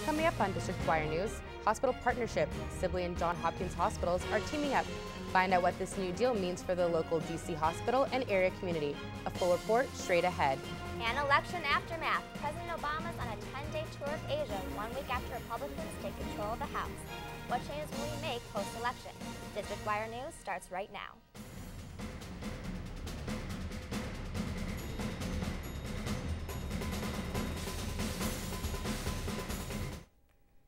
Coming up on District Wire News, hospital partnership. Sibley and Johns Hopkins hospitals are teaming up. Find out what this new deal means for the local DC hospital and area community. A full report straight ahead. And election aftermath. President Obama's on a 10-day tour of Asia 1 week after Republicans take control of the House. What changes will he make post-election? District Wire News starts right now.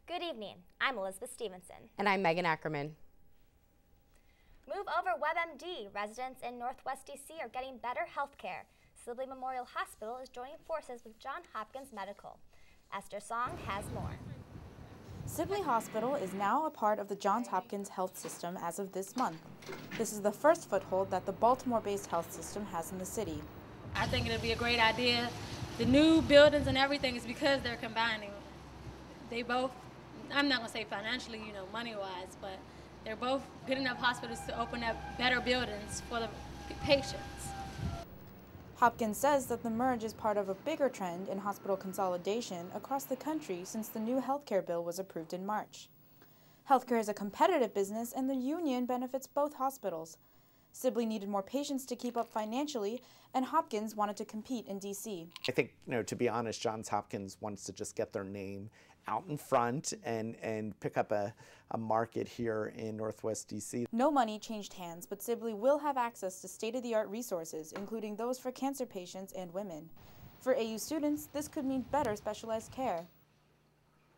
Good evening. I'm Elizabeth Stevenson. And I'm Megan Ackerman. Move over WebMD. Residents in Northwest DC are getting better health care. Sibley Memorial Hospital is joining forces with Johns Hopkins Medical. Esther Song has more. Sibley Hospital is now a part of the Johns Hopkins health system as of this month. This is the first foothold that the Baltimore-based health system has in the city. I think it'll be a great idea. The new buildings and everything is because they're combining. They both, I'm not going to say financially, money-wise, but they're both good enough hospitals to open up better buildings for the patients. Hopkins says that the merge is part of a bigger trend in hospital consolidation across the country since the new healthcare bill was approved in March. Healthcare is a competitive business and the union benefits both hospitals. Sibley needed more patients to keep up financially, and Hopkins wanted to compete in D.C. I think, to be honest, Johns Hopkins wants to just get their name out in front and pick up a market here in Northwest D.C. No money changed hands, but Sibley will have access to state-of-the-art resources, including those for cancer patients and women. For AU students, this could mean better specialized care.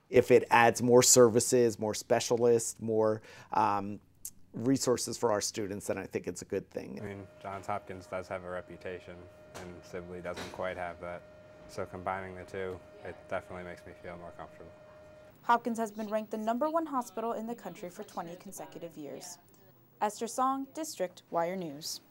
If it adds more services, more specialists, more resources for our students, then I think it's a good thing. I mean, Johns Hopkins does have a reputation, and Sibley doesn't quite have that. So combining the two, it definitely makes me feel more comfortable. Hopkins has been ranked the #1 hospital in the country for 20 consecutive years. Esther Song, District Wire News.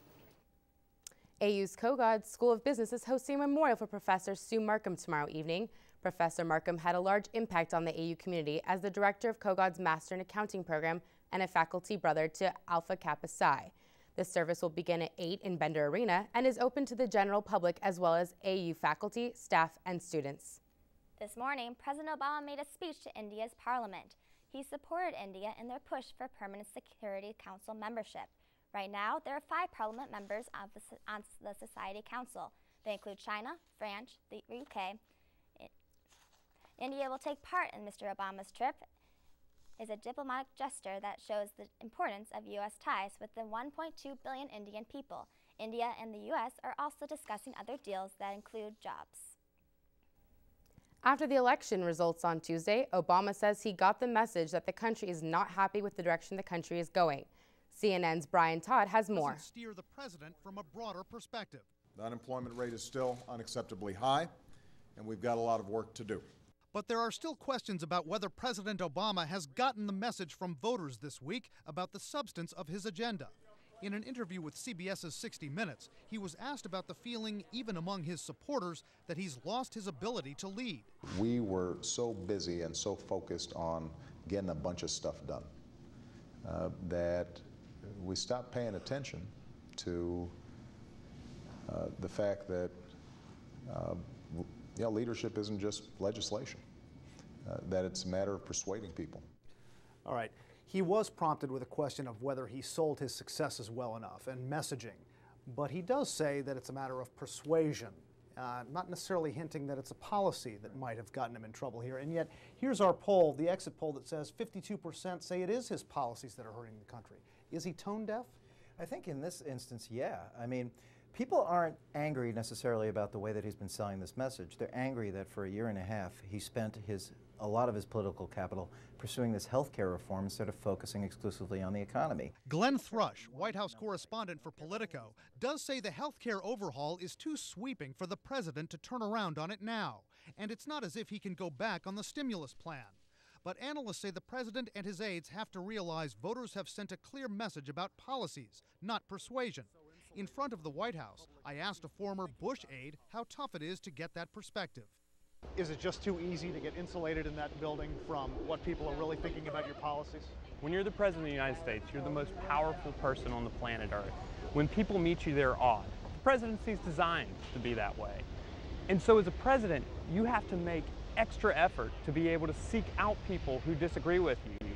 AU's Kogod School of Business is hosting a memorial for Professor Sue Markham tomorrow evening. Professor Markham had a large impact on the AU community as the director of Kogod's Master in Accounting program and a faculty brother to Alpha Kappa Psi. The service will begin at 8 in Bender Arena and is open to the general public as well as AU faculty, staff, and students. This morning, President Obama made a speech to India's parliament. He supported India in their push for Permanent Security Council membership. Right now, there are 5 parliament members on the Society Council. They include China, France, the UK. India will take part in Mr. Obama's trip. Is a diplomatic gesture that shows the importance of U.S. ties with the 1.2 billion Indian people. India and the U.S. are also discussing other deals that include jobs. After the election results on Tuesday, Obama says he got the message that the country is not happy with the direction the country is going. CNN's Brian Todd has more. Steer the president from a broader perspective. The unemployment rate is still unacceptably high, and we've got a lot of work to do. But there are still questions about whether President Obama has gotten the message from voters this week about the substance of his agenda. In an interview with CBS's 60 Minutes, he was asked about the feeling, even among his supporters, that he's lost his ability to lead. We were so busy and so focused on getting a bunch of stuff done that we stopped paying attention to the fact that leadership isn't just legislation, that it's a matter of persuading people. All right. He was prompted with a question of whether he sold his successes well enough and messaging, but he does say that it's a matter of persuasion, not necessarily hinting that it's a policy that might have gotten him in trouble here. And yet, here's our poll, the exit poll that says 52% say it is his policies that are hurting the country. Is he tone deaf? I think in this instance, yeah. I mean, people aren't angry necessarily about the way that he's been selling this message. They're angry that for a year and a half he spent a lot of his political capital pursuing this health care reform instead of focusing exclusively on the economy. Glenn Thrush, White House correspondent for Politico, does say the health care overhaul is too sweeping for the president to turn around on it now. And it's not as if he can go back on the stimulus plan. But analysts say the president and his aides have to realize voters have sent a clear message about policies, not persuasion. In front of the White House, I asked a former Bush aide how tough it is to get that perspective. Is it just too easy to get insulated in that building from what people are really thinking about your policies? When you're the president of the United States, you're the most powerful person on the planet Earth. When people meet you, they're awed. The presidency is designed to be that way. And so as a president, you have to make extra effort to be able to seek out people who disagree with you.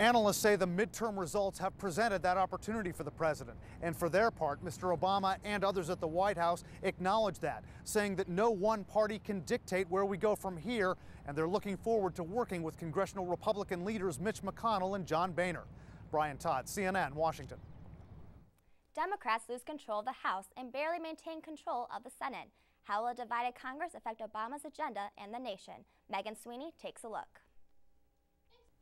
Analysts say the midterm results have presented that opportunity for the president. And for their part, Mr. Obama and others at the White House acknowledge that, saying that no one party can dictate where we go from here, and they're looking forward to working with congressional Republican leaders Mitch McConnell and John Boehner. Brian Todd, CNN, Washington. Democrats lose control of the House and barely maintain control of the Senate. How will a divided Congress affect Obama's agenda and the nation? Megan Sweeney takes a look.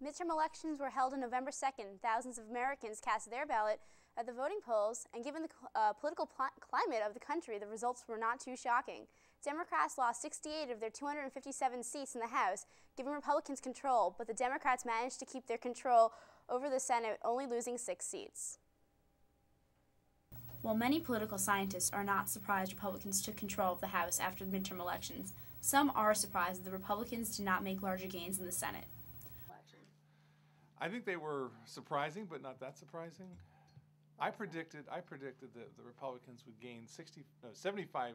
Midterm elections were held on November 2nd. Thousands of Americans cast their ballot at the voting polls, and given the political climate of the country, the results were not too shocking. Democrats lost 68 of their 257 seats in the House, giving Republicans control, but the Democrats managed to keep their control over the Senate, only losing 6 seats. While many political scientists are not surprised Republicans took control of the House after the midterm elections, some are surprised that the Republicans did not make larger gains in the Senate. I think they were surprising, but not that surprising. I predicted that the Republicans would gain 75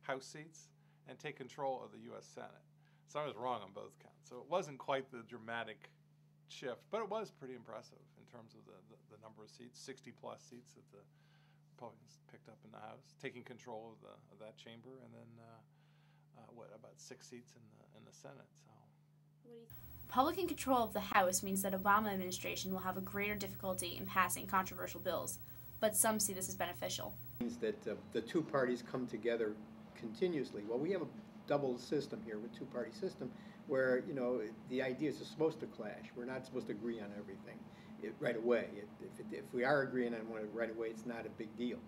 House seats and take control of the U.S. Senate. So I was wrong on both counts. So it wasn't quite the dramatic shift, but it was pretty impressive in terms of the number of seats, 60-plus seats that the Republicans picked up in the House, taking control of that chamber, and then about 6 seats in the Senate. So. Republican control of the House means that Obama administration will have a greater difficulty in passing controversial bills, but some see this as beneficial. It means that the two parties come together continuously. Well, we have a double system here with two-party system where, you know, the ideas are supposed to clash. We're not supposed to agree on everything right away. If we are agreeing on one right away, it's not a big deal.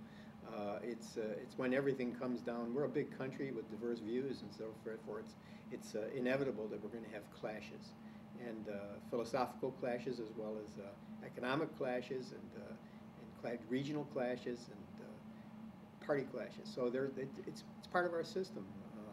It's when everything comes down. We're a big country with diverse views and so forth. It's inevitable that we're going to have clashes, and philosophical clashes as well as economic clashes and regional clashes and party clashes. So it's part of our system.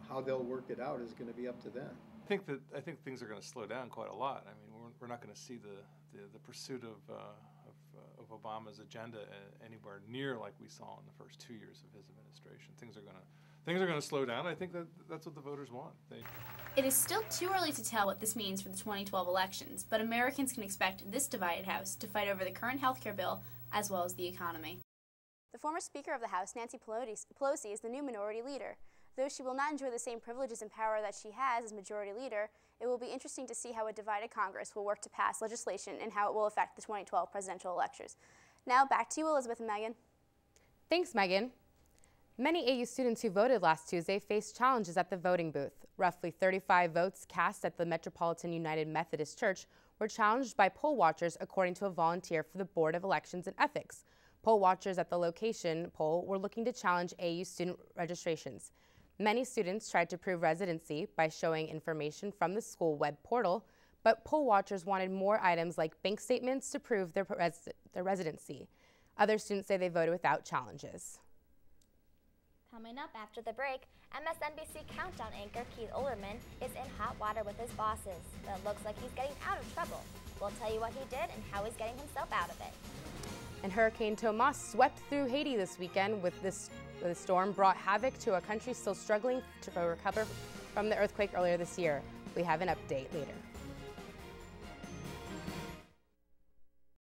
How they'll work it out is going to be up to them. I think things are going to slow down quite a lot. I mean, we're not going to see the pursuit of Obama's agenda anywhere near like we saw in the first 2 years of his administration. Things are going to slow down. I think that's what the voters want. It is still too early to tell what this means for the 2012 elections, but Americans can expect this divided House to fight over the current health care bill as well as the economy. The former Speaker of the House, Nancy Pelosi, is the new minority leader. Though she will not enjoy the same privileges and power that she has as majority leader, it will be interesting to see how a divided Congress will work to pass legislation and how it will affect the 2012 presidential elections. Now back to you, Elizabeth and Megan. Thanks, Megan. Many AU students who voted last Tuesday faced challenges at the voting booth. Roughly 35 votes cast at the Metropolitan United Methodist Church were challenged by poll watchers, according to a volunteer for the Board of Elections and Ethics. Poll watchers at the location poll were looking to challenge AU student registrations. Many students tried to prove residency by showing information from the school web portal, but poll watchers wanted more items like bank statements to prove their residency. Other students say they voted without challenges. Coming up after the break, MSNBC Countdown anchor Keith Olbermann is in hot water with his bosses, but it looks like he's getting out of trouble. We'll tell you what he did and how he's getting himself out of it. And Hurricane Tomas swept through Haiti this weekend. The storm brought havoc to a country still struggling to recover from the earthquake earlier this year. We have an update later.